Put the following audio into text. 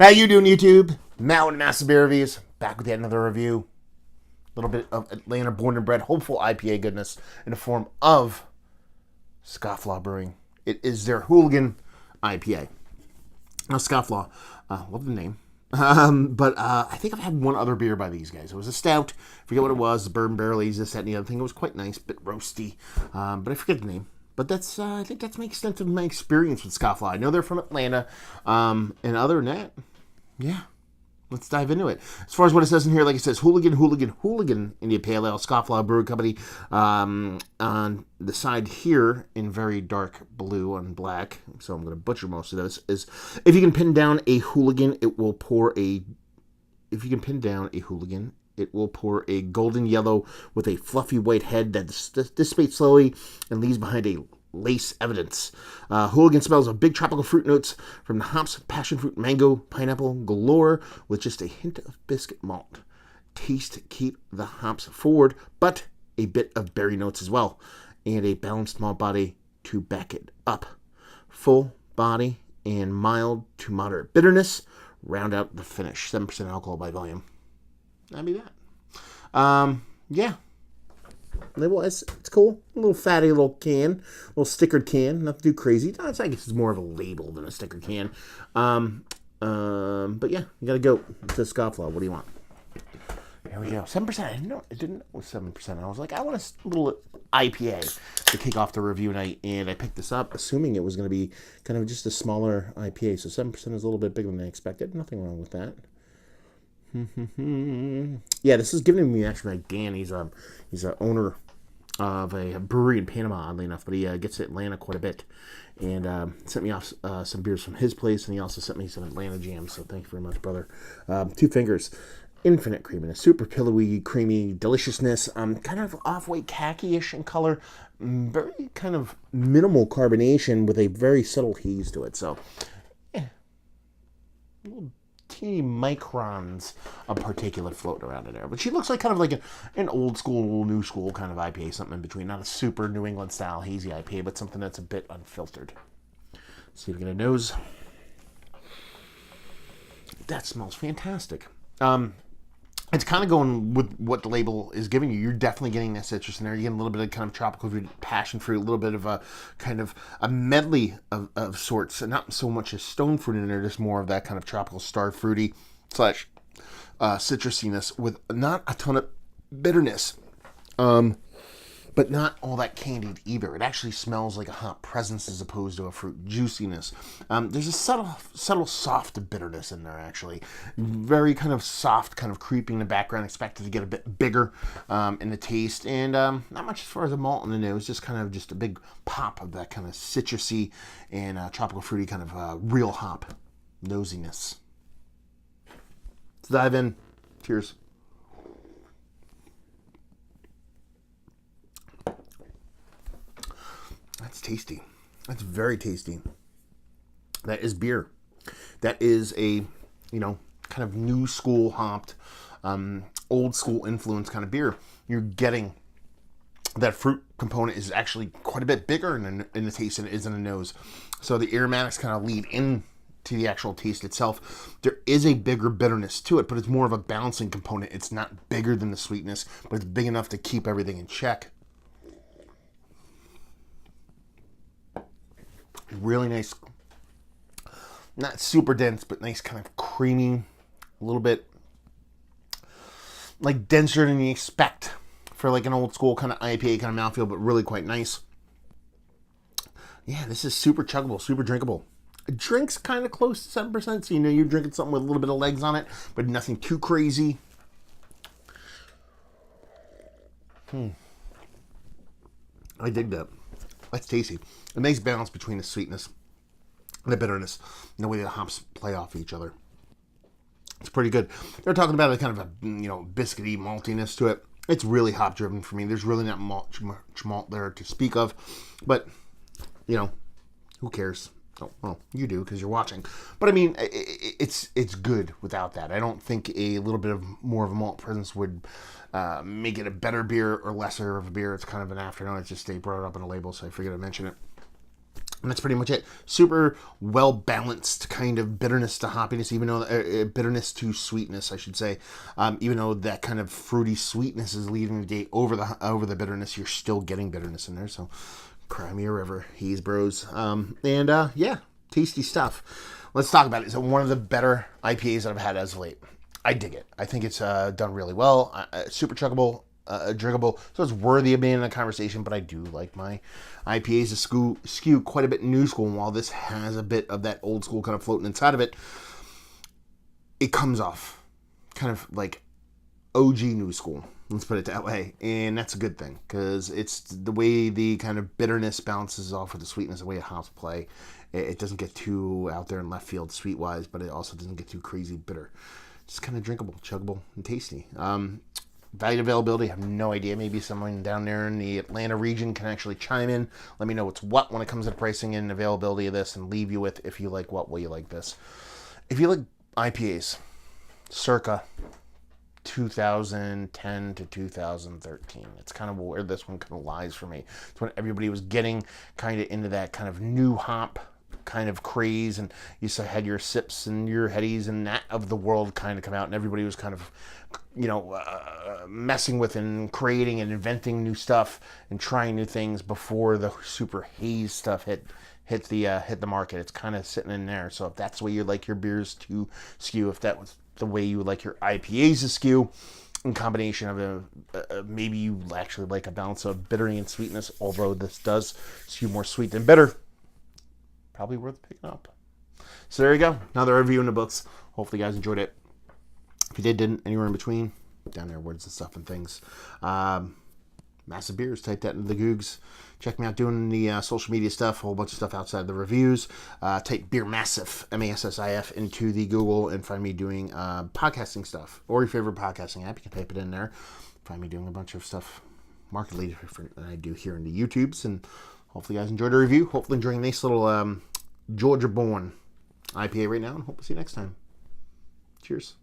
How you doing, YouTube? Matt with Massive Beer Reviews, back with yet another review. A little bit of Atlanta born and bred, hopeful IPA goodness in the form of Scofflaw Brewing. It is their Hooligan IPA. Now, Scofflaw, love the name. But I think I've had one other beer by these guys. It was a stout. Forget what it was. The bourbon barrel aged, this, that, and the other thing. It was quite nice, bit roasty. But I forget the name. But that's I think that's my extent of my experience with Scofflaw. I know they're from Atlanta. And other than that, yeah, let's dive into it. As far as what it says in here, like it says, Hooligan, India Pale Ale, Scofflaw Brewing Company. On the side here, in very dark blue and black, so I'm going to butcher most of this, is if you can pin down a Hooligan, it will pour a... If you can pin down a Hooligan, it will pour a golden yellow with a fluffy white head that dissipates slowly and leaves behind a lace evidence. Hooligan smells of big tropical fruit notes from the hops, passion fruit, mango, pineapple, galore, with just a hint of biscuit malt. Taste keep the hops forward, but a bit of berry notes as well, and a balanced malt body to back it up. Full body and mild to moderate bitterness round out the finish. 7% alcohol by volume. That'd be that. Yeah. Label, it's cool. A little fatty little can. A little stickered can. Nothing too crazy. I guess it's more of a label than a sticker can. But yeah, you gotta go. It says Scofflaw. What do you want? Here we go. 7%. I didn't know it was 7%. I was like, I want a little IPA to kick off the review night, and I picked this up assuming it was going to be kind of just a smaller IPA. So 7% is a little bit bigger than I expected. Nothing wrong with that. Yeah, this is given to me actually by Dan. He's a owner of a brewery in Panama, oddly enough, but he gets to Atlanta quite a bit, and sent me off some beers from his place, and he also sent me some Atlanta jams. So thank you very much, brother. Two Fingers, infinite creaminess, super pillowy, creamy deliciousness. Kind of off-white khaki-ish in color, very kind of minimal carbonation with a very subtle haze to it. So, yeah, little teeny microns of particulate floating around in there. But she looks like kind of like an old school, new school kind of IPA, something in between. Not a super New England style hazy IPA, but something that's a bit unfiltered. See if we get a nose. That smells fantastic. It's kind of going with what the label is giving you. You're definitely getting that citrus in there. You're getting a little bit of kind of tropical fruit, passion fruit, a little bit of a kind of a medley of sorts. And not so much as stone fruit in there, just more of that kind of tropical star fruity / citrusiness with not a ton of bitterness. But not all that candied either. It actually smells like a hop presence as opposed to a fruit juiciness. There's a subtle soft bitterness in there, actually. Very kind of soft, kind of creeping in the background. Expected to get a bit bigger in the taste. And not much as far as a malt in the nose. Just kind of just a big pop of that kind of citrusy and tropical fruity kind of real hop nosiness. Let's dive in. Cheers. That's tasty. That's very tasty. That is beer. That is a, kind of new school hopped, old school influence kind of beer. You're getting that fruit component is actually quite a bit bigger in the taste than it is in the nose. So the aromatics kind of lead in to the actual taste itself. There is a bigger bitterness to it, but it's more of a balancing component. It's not bigger than the sweetness, but it's big enough to keep everything in check. Really nice, not super dense, but nice kind of creamy, a little bit like denser than you expect for like an old school kind of IPA kind of mouthfeel, but really quite nice. Yeah, this is super chuggable, super drinkable. It drinks kind of close to 7%, so you're drinking something with a little bit of legs on it, but nothing too crazy. I dig that. That's tasty. A nice balance between the sweetness and the bitterness and the way the hops play off each other. It's pretty good. They're talking about a kind of a, biscuity maltiness to it. It's really hop driven for me. There's really not much malt there to speak of. But, who cares? Oh, well, you do because you're watching. But I mean, it's good without that. I don't think a little bit of more of a malt presence would make it a better beer or lesser of a beer. It's kind of an afternoon. It's just they brought it up in a label, so I figured I'd mention it. And that's pretty much it. Super well balanced kind of bitterness to hoppiness, even though bitterness to sweetness, I should say. Even though that kind of fruity sweetness is leading the day over the bitterness, you're still getting bitterness in there. So, cry me a river, Haze Bros. Yeah, tasty stuff. Let's talk about it. It's one of the better IPAs that I've had as of late. I dig it. I think it's done really well. Super chuggable, drinkable, so it's worthy of being in a conversation. But I do like my IPAs to skew quite a bit new school. And while this has a bit of that old school kind of floating inside of it, it comes off kind of like OG new school. Let's put it that way. And that's a good thing, because it's the way the kind of bitterness balances off with the sweetness, the way hops play. It doesn't get too out there in left field sweet-wise, but it also doesn't get too crazy bitter. Just kind of drinkable, chuggable, and tasty. Value availability, I have no idea. Maybe someone down there in the Atlanta region can actually chime in. Let me know what's what when it comes to pricing and availability of this, and leave you with, if you like what, will you like this. If you like IPAs, circa 2010 to 2013. It's kind of where this one kind of lies for me. It's when everybody was getting kind of into that kind of new hop kind of craze, and you had your sips and your headies and that of the world kind of come out, and everybody was kind of, messing with and creating and inventing new stuff and trying new things before the super haze stuff hit the market. It's kind of sitting in there. So if that's the way you like your beers to skew, if that was the way you like your IPAs to skew, in combination of maybe you actually like a balance of bittering and sweetness, although this does skew more sweet than bitter, probably worth picking up. So there you go, another review in the books. Hopefully you guys enjoyed it. If you didn't, anywhere in between, down there, words and stuff and things. Massive Beers, type that into the Googs. Check me out doing the social media stuff, a whole bunch of stuff outside the reviews. Type Beer Massive, Massif, into the Google and find me doing podcasting stuff. Or your favorite podcasting app, you can type it in there. Find me doing a bunch of stuff markedly different than I do here in the YouTubes. And hopefully you guys enjoyed the review. Hopefully enjoying a nice little Georgia-born IPA right now. And hope to see you next time. Cheers.